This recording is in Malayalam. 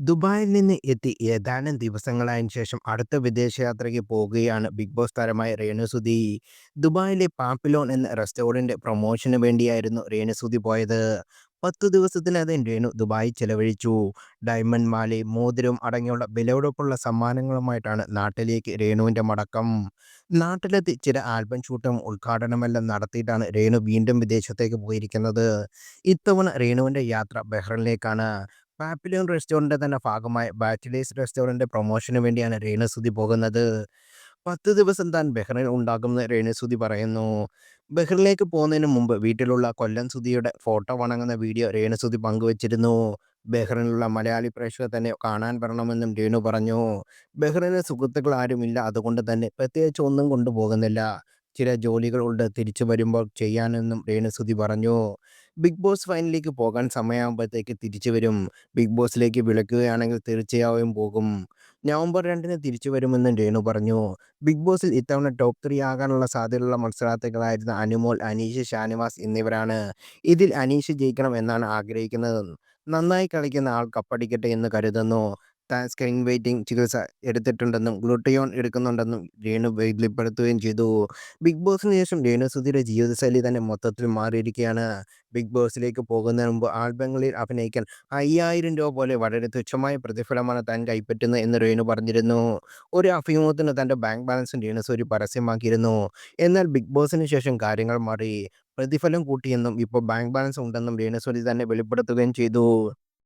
ദുബായിൽ നിന്ന് എത്തി ഏതാനും ദിവസങ്ങളായതിനു ശേഷം അടുത്ത വിദേശയാത്രയ്ക്ക് പോകുകയാണ് ബിഗ് ബോസ് താരമായ രേണുസുതി. ദുബായിലെ പാപ്പിലോൺ എന്ന റെസ്റ്റോറന്റ് പ്രൊമോഷന് വേണ്ടിയായിരുന്നു രേണുസുതി പോയത്. 10 ദിവസത്തിലധികം രേണു ദുബായിൽ ചെലവഴിച്ചു. ഡയമണ്ട് മാലി, മോതിരം അടങ്ങിയുള്ള വിലപിടിപ്പുള്ള സമ്മാനങ്ങളുമായിട്ടാണ് നാട്ടിലേക്ക് രേണുവിന്റെ മടക്കം. നാട്ടിലെത്തി ചില ആൽബം ഷൂട്ടും ഉദ്ഘാടനമെല്ലാം നടത്തിയിട്ടാണ് രേണു വീണ്ടും വിദേശത്തേക്ക് പോയിരിക്കുന്നത്. ഇത്തവണ രേണുവിന്റെ യാത്ര ബഹ്റിനിലേക്കാണ്. പാപ്പിലിയോൺ റെസ്റ്റോറന്റ് തന്നെ ഭാഗമായ ബാച്ചിലേഴ്സ് റെസ്റ്റോറന്റ് പ്രൊമോഷന് വേണ്ടിയാണ് രേണുസുതി പോകുന്നത്. 10 ദിവസം താൻ ബഹ്റിനിൽ ഉണ്ടാകുമെന്ന് രേണുസുതി പറയുന്നു. ബഹ്റിനിലേക്ക് പോകുന്നതിന് മുമ്പ് വീട്ടിലുള്ള കൊല്ലം സുധിയുടെ ഫോട്ടോ വണങ്ങുന്ന വീഡിയോ രേണുസുതി പങ്കുവച്ചിരുന്നു. ബഹ്റിനിലുള്ള മലയാളി പ്രേക്ഷകർ തന്നെ കാണാൻ വരണമെന്നും രേണു പറഞ്ഞു. ബഹ്റിനിൽ സുഹൃത്തുക്കൾ ആരുമില്ല, അതുകൊണ്ട് തന്നെ പ്രത്യേകിച്ച് ഒന്നും കൊണ്ടുപോകുന്നില്ല. ചില ജോലികൾ ഉണ്ട്, തിരിച്ചു വരുമ്പോൾ ചെയ്യാനെന്നും രേണുസുതി പറഞ്ഞു. ബിഗ് ബോസ് ഫൈനലിലേക്ക് പോകാൻ സമയമാകുമ്പോഴത്തേക്ക് തിരിച്ചു വരും. ബിഗ് ബോസിലേക്ക് വിളിക്കുകയാണെങ്കിൽ തീർച്ചയായും പോകും. നവംബർ 2-ന് തിരിച്ചു വരുമെന്നും രേണു പറഞ്ഞു. ബിഗ് ബോസിൽ ഇത്തവണ ടോപ്പ് 3 ആകാനുള്ള സാധ്യതയുള്ള മത്സരാർത്ഥികളായിരുന്ന അനുമോൾ, അനീഷ്, ഷാനവാസ് എന്നിവരാണ്. ഇതിൽ അനീഷ് ജയിക്കണം എന്നാണ് ആഗ്രഹിക്കുന്നത്. നന്നായി കളിക്കുന്ന ആൾ കപ്പടിക്കട്ടെ എന്ന് കരുതുന്നു. താൻ സ്ക്രീൻ വെയിറ്റിംഗ് ചികിത്സ എടുത്തിട്ടുണ്ടെന്നും ഗ്ലൂട്ടയോൺ എടുക്കുന്നുണ്ടെന്നും രേണു വെളിപ്പെടുത്തുകയും ചെയ്തു. ബിഗ് ബോസിന് ശേഷം രേണുസുധിയുടെ ജീവിതശൈലി തന്നെ മൊത്തത്തിൽ മാറിയിരിക്കുകയാണ്. ബിഗ് ബോസിലേക്ക് പോകുന്നതിന് മുമ്പ് ആൽബങ്ങളിൽ അഭിനയിക്കാൻ 5000 രൂപ പോലെ വളരെ തുച്ഛമായ പ്രതിഫലമാണ് താൻ കൈപ്പറ്റുന്നത് എന്ന് രേണു പറഞ്ഞിരുന്നു. ഒരു അഭിമുഖത്തിന് തന്റെ ബാങ്ക് ബാലൻസും രേണുസുതി പരസ്യമാക്കിയിരുന്നു. എന്നാൽ ബിഗ് ബോസിന് ശേഷം കാര്യങ്ങൾ മാറി. പ്രതിഫലം കൂട്ടിയെന്നും ഇപ്പോൾ ബാങ്ക് ബാലൻസ് ഉണ്ടെന്നും രേണുസുതി തന്നെ വെളിപ്പെടുത്തുകയും ചെയ്തു.